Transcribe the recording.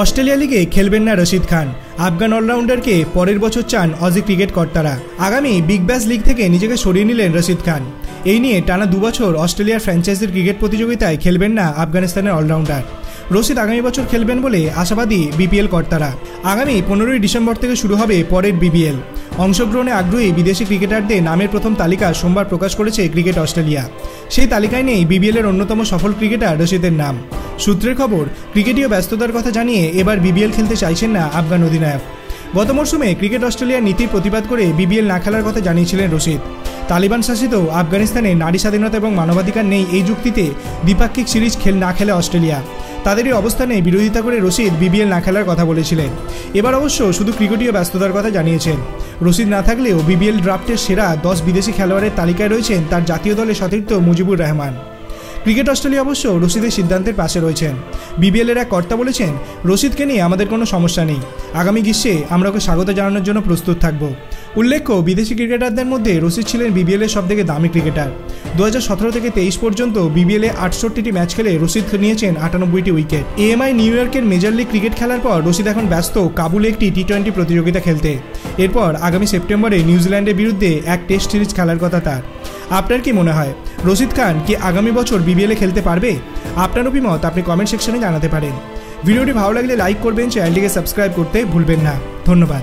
Australia লিগে খেলবেন না রশিদ খান। আফগান অলরাউন্ডারকে পরের বছর চান অজি ক্রিকেট কর্তারা। আগামী বিগ ব্যাশ লিগ থেকে নিজেকে সরিয়ে নিলেন রশিদ খান। এই নিয়ে টানা 2 বছর অস্ট্রেলিয়ার ফ্র্যাঞ্চাইজির ক্রিকেট প্রতিযোগিতায় খেলবেন না আফগানিস্তানের অলরাউন্ডার রশিদ আগামী বছর খেলবেন বলে আশাবাদী বিপিএল কর্তারা। আগামী 15ই ডিসেম্বর থেকে শুরু হবে পরের বিপিএল। অংশগ্রহণে আগ্রহী বিদেশি ক্রিকেটারদের নামের প্রথম তালিকা সোমবার প্রকাশ করেছে ক্রিকেট অস্ট্রেলিয়া। সেই তালিকায় নেই বিপিএলের অন্যতম সফল ক্রিকেটার রশিদের নাম। সূত্রের খবর, ক্রিকেটীয় ব্যস্ততার কথা জানিয়ে এবার বিপিএল খেলতে চাইছেন না আফগান অধিনায়ক। গত মরশুমে ক্রিকেট অস্ট্রেলিয়ার নীতির প্রতিবাদ করে বিপিএল না খেলার কথা জানিয়েছিলেন রশিদ। তালিবান শাসিত আফগানিস্তানে নারী স্বাধীনতা এবং মানবাধিকার নেই এই যুক্তিতে দ্বিপাক্ষিক সিরিজ না খেলে অস্ট্রেলিয়া। তাদের এই অবস্থানে বিরোধিতা করে রশিদ বিপিএল না খেলার কথা বলেছিলেন। এবার অবশ্য শুধু ক্রিকেটীয় ব্যস্ততার কথা জানিয়েছেন। রশিদ না থাকলেও বিপিএল ড্রাফটের সেরা 10 বিদেশি খেলোয়াড়ের তালিকায় রয়েছেন তার জাতীয় দলে সতীর্থ মুজিবুর রহমান। ক্রিকেট অস্ট্রেলিয়া অবশ্য রশিদের সিদ্ধান্তের পাশে রয়েছেন। বিপিএলের এক কর্তা বলেছেন, রশিদকে নিয়ে আমাদের কোনো সমস্যা নেই। আগামী গ্রীষ্মে আমরা ওকে স্বাগত জানানোর জন্য প্রস্তুত থাকব। উল্লেখ্য, বিদেশি ক্রিকেটারদের মধ্যে রশিদ ছিলেন বিপিএলের সবথেকে দামি ক্রিকেটার। 2017 থেকে 23 পর্যন্ত বিপিএলে 68টি ম্যাচ খেলে রশিদ নিয়েছেন 98টি উইকেট। এএমআই নিউ ইয়র্কের মেজর লিগ ক্রিকেট খেলার পর রশিদ এখন ব্যস্ত কাবুলে একটি টি20 প্রতিযোগিতা খেলতে। এরপর আগামী সেপ্টেম্বরে নিউজিল্যান্ডের বিরুদ্ধে এক টেস্ট সিরিজ খেলার কথা তার। আপনার কি মনে হয়, রশিদ খান কি আগামী বছর বিপিএলে খেলতে পারবে? আপনার অভিমত আপনি কমেন্ট সেকশনে জানাতে পারেন। ভিডিওটি ভালো লাগলে লাইক করবেন, চ্যানেলটিকে সাবস্ক্রাইব করতে ভুলবেন না। ধন্যবাদ।